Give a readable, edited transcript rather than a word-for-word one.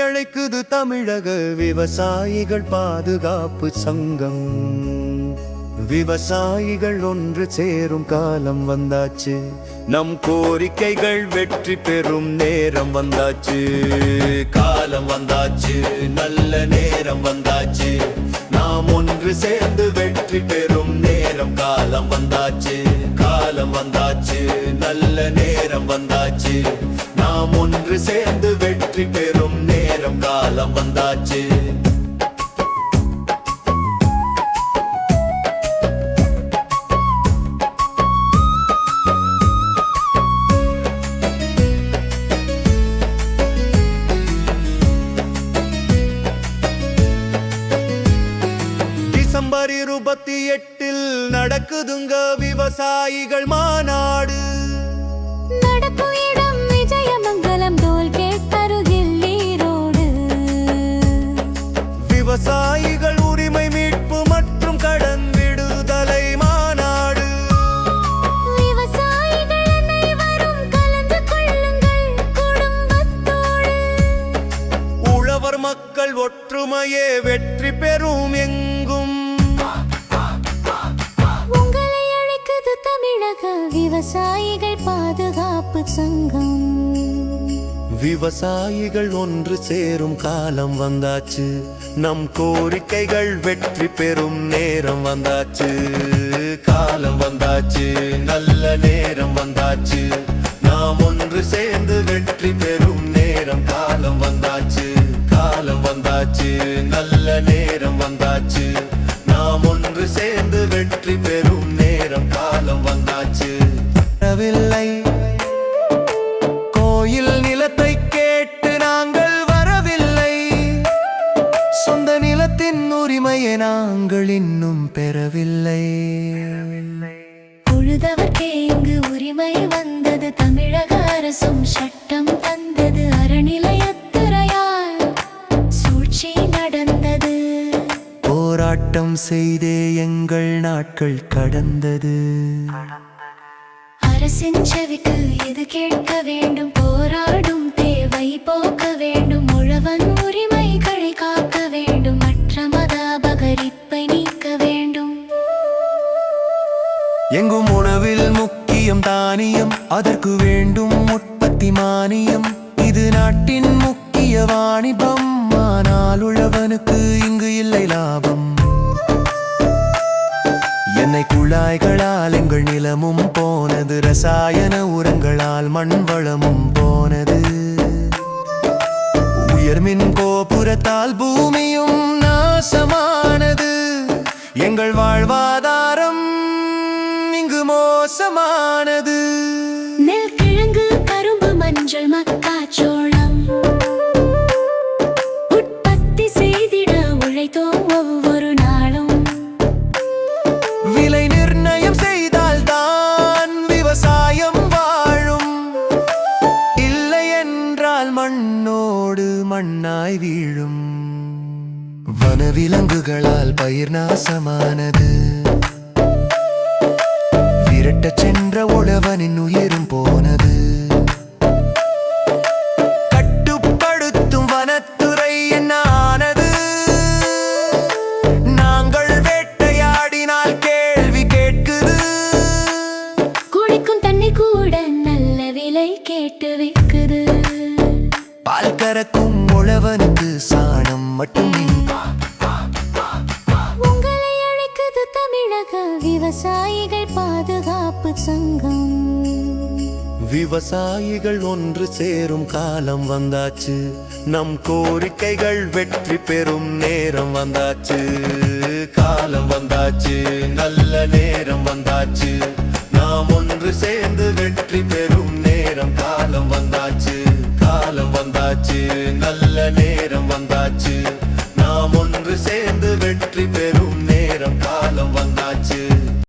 அழைக்குது தமிழக விவசாயிகள் பாதுகாப்பு சங்கம். விவசாயிகள் ஒன்று சேரும் காலம் வந்தாச்சு, நம் கோரிக்கைகள் வெற்றி பெறும் நேரம் வந்தாச்சு. காலம் வந்தாச்சு, நல்ல நேரம் வந்தாச்சு, நாம் ஒன்று சேர்ந்து வெற்றி பெறும் நேரம். காலம் வந்தாச்சு, காலம் வந்தாச்சு, நல்ல நேரம் வந்தாச்சு, நாம் ஒன்று சேர்ந்து வெற்றி பெறும் நேரம். காலம் வந்தாச்சு. டிசம்பர் 28 நடக்குதுங்க விவசாயிகள் மாநாடு. நடக்கும் இடம் விஜயமங்கலம் டோல்கேட் அருகில் ஈரோடு. விவசாயிகள் உரிமை மீட்பு மற்றும் கடன் விடுதலை மாநாடு. விவசாயிகள் அனைவரும் கலந்து கொள்ளுங்கள் குடும்பத்தோடு. உழவர் மக்கள் ஒற்றுமையே வெற்றி பெறும் எங்கும். உங்களை அழைக்குது தமிழக விவசாயிகள் பாதுகாப்பு சங்கம். விவசாயிகள் ஒன்று சேரும் காலம் வந்தாச்சு, நம் கோரிக்கைகள் வெற்றி பெறும் நேரம் வந்தாச்சு. காலம் வந்தாச்சு, நல்ல நேரம் வந்தாச்சு, நாம் ஒன்று சேர்ந்து வெற்றி பெறும் நேரம். காலம் வந்தாச்சு, காலம் வந்தாச்சு, நல்ல நேரம் வந்தாச்சு, நாம் ஒன்று சேர்ந்து வெற்றி பெறும் நேரம். காலம் வந்தாச்சு. வரவில்லை கோயில் நிலத்தை கேட்டு நாங்கள் வரவில்லை, சொந்த நிலத்தின் உரிமையை நாங்கள் இன்னும் பெறவில்லை. உழுதவர்க்கே இங்கு உரிமை வந்தது, தமிழக அரசும் சட்டம் தந்தது. அறநிலையத்துறையால் சூழ்ச்சி நடந்தது. போராட்டம் செய்தே எங்கள் நாட்கள் கடந்தது. அரசின் செவிக்கு இது கேட்க வேண்டும், போராடும் தேவை போக்க வேண்டும். உழவன் உரிமைகளை காக்க வேண்டும், மற்ற மத அபகரிப்பை நீக்க வேண்டும். எங்கும் உணவில் முக்கியம் தானியம், அதற்கு வேண்டும் உற்பத்தி மானியம். இது நாட்டின் முக்கிய வாணிபம், ஆனால் உழவனுக்கு இங்கு இல்லை லாபம். எண்ணெய் குழாய்களால் எங்கள் நிலமும் போனது, ரசாயன உரங்களால் மண் வளமும் போனது. உயர்மின் கோபுரத்தால் பூமியும் நாசமானது. எங்கள் வாழ்வாதாரம் இங்கு மோசமானது. நெல், கிழங்கு, கரும்பு, மஞ்சள், மக்காச்சோளம் உற்பத்தி செய்திட உழைத்தோம் ஒவ்வொரு நாளும். விலை நிர்ணயம் செய்தால் தான் விவசாயம் வாழும், இல்லை என்றால் மண்ணோடு மண்ணாய் வீழும். வனவிலங்குகளால் பயிர் நாசமானது, விரட்டச் சென்ற உழவனின் உயிரும் போனது. கட்டுப்படுத்தும் வனத்துறை என்ன ஆனது? நாங்கள் வேட்டையாடினால் கேள்வி கேட்குது. குடிக்கும் தண்ணி கூட நல்ல விலை கேட்டு விற்குது. பால் கறக்கும் உழவனுக்கு சாணம் மட்டும். உங்களை அழைக்குது தமிழக விவசாயிகள் பாதுகாப்பு சங்கம். விவசாயிகள் ஒன்று சேரும் காலம் வந்தாச்சு, நம் கோரிக்கைகள் வெற்றி பெறும் நேரம் வந்தாச்சு. காலம் வந்தாச்சு, நல்ல நேரம் வந்தாச்சு, நாம் ஒன்று சேர்ந்து வெற்றி பெறும்